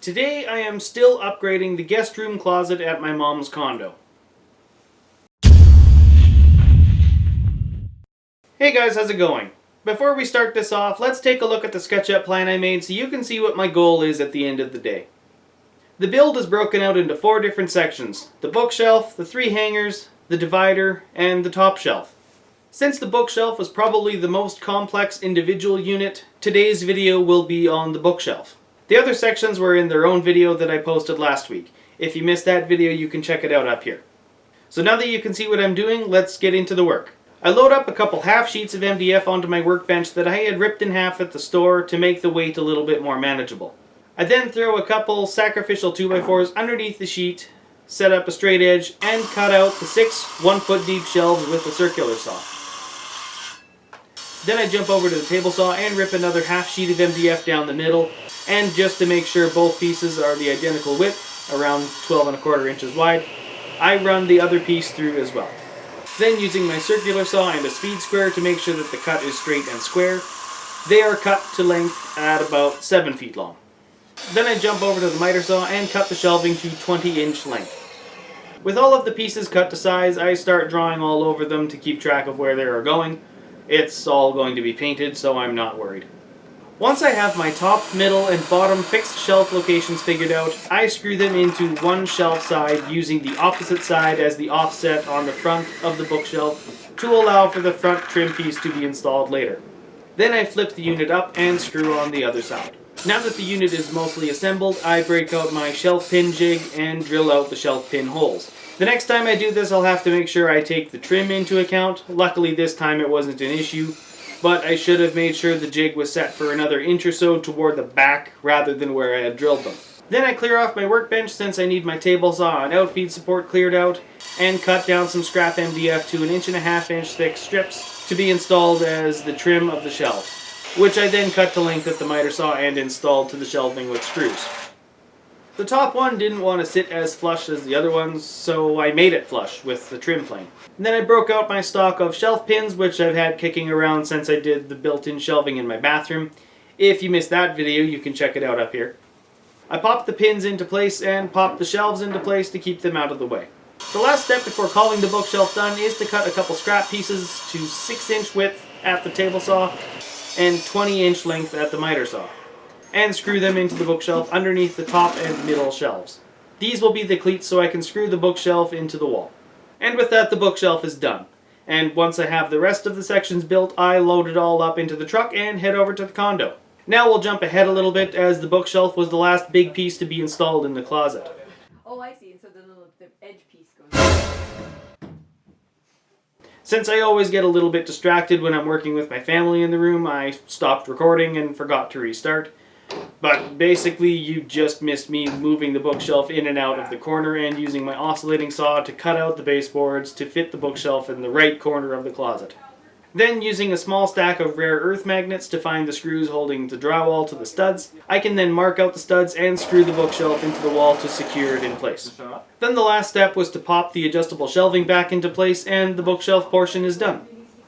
Today I am still upgrading the guest room closet at my mom's condo. Hey guys, how's it going? Before we start this off, let's take a look at the SketchUp plan I made so you can see what my goal is at the end of the day. The build is broken out into 4 different sections: the bookshelf, the 3 hangers, the divider, and the top shelf. Since the bookshelf was probably the most complex individual unit, today's video will be on the bookshelf. The other sections were in their own video that I posted last week. If you missed that video, you can check it out up here. So now that you can see what I'm doing, let's get into the work. I load up a couple half sheets of MDF onto my workbench that I had ripped in half at the store to make the weight a little bit more manageable. I then throw a couple sacrificial 2x4s underneath the sheet, set up a straight edge, and cut out the 6 1-foot deep shelves with a circular saw. Then I jump over to the table saw and rip another half sheet of MDF down the middle, and just to make sure both pieces are the identical width, around 12 1/4 inches wide, I run the other piece through as well. Then, using my circular saw and a speed square to make sure that the cut is straight and square, they are cut to length at about 7 feet long. Then I jump over to the miter saw and cut the shelving to 20-inch length. With all of the pieces cut to size, I start drawing all over them to keep track of where they are going. It's all going to be painted, so I'm not worried. Once I have my top, middle, and bottom fixed shelf locations figured out, I screw them into one shelf side using the opposite side as the offset on the front of the bookshelf to allow for the front trim piece to be installed later. Then I flip the unit up and screw on the other side. Now that the unit is mostly assembled, I break out my shelf pin jig and drill out the shelf pin holes. The next time I do this, I'll have to make sure I take the trim into account. Luckily this time it wasn't an issue, but I should have made sure the jig was set for another inch or so toward the back rather than where I had drilled them. Then I clear off my workbench since I need my table saw and outfeed support cleared out, and cut down some scrap MDF to 1.5 inch thick strips to be installed as the trim of the shelves, which I then cut to length at the miter saw and installed to the shelving with screws. The top one didn't want to sit as flush as the other ones, so I made it flush with the trim plane. And then I broke out my stock of shelf pins, which I've had kicking around since I did the built-in shelving in my bathroom. If you missed that video, you can check it out up here. I popped the pins into place and popped the shelves into place to keep them out of the way. The last step before calling the bookshelf done is to cut a couple scrap pieces to 6-inch width at the table saw and 20-inch length at the miter saw, and screw them into the bookshelf underneath the top and middle shelves. These will be the cleats so I can screw the bookshelf into the wall. And with that, the bookshelf is done. And once I have the rest of the sections built, I load it all up into the truck and head over to the condo. Now we'll jump ahead a little bit, as the bookshelf was the last big piece to be installed in the closet. Oh, I see. And so the edge piece goes. Since I always get a little bit distracted when I'm working with my family in the room, I stopped recording and forgot to restart. But basically, you just missed me moving the bookshelf in and out of the corner and using my oscillating saw to cut out the baseboards to fit the bookshelf in the right corner of the closet. Then, using a small stack of rare earth magnets to find the screws holding the drywall to the studs, I can then mark out the studs and screw the bookshelf into the wall to secure it in place. Then the last step was to pop the adjustable shelving back into place, and the bookshelf portion is done.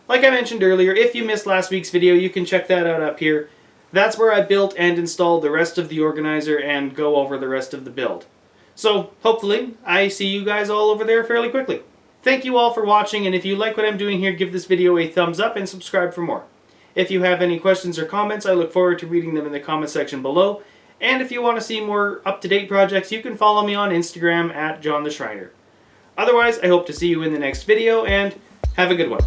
Like I mentioned earlier, if you missed last week's video, you can check that out up here. That's where I built and installed the rest of the organizer and go over the rest of the build. So, hopefully, I see you guys all over there fairly quickly. Thank you all for watching, and if you like what I'm doing here, give this video a thumbs up and subscribe for more. If you have any questions or comments, I look forward to reading them in the comment section below. And if you want to see more up-to-date projects, you can follow me on Instagram at Schreiner. Otherwise, I hope to see you in the next video, and have a good one.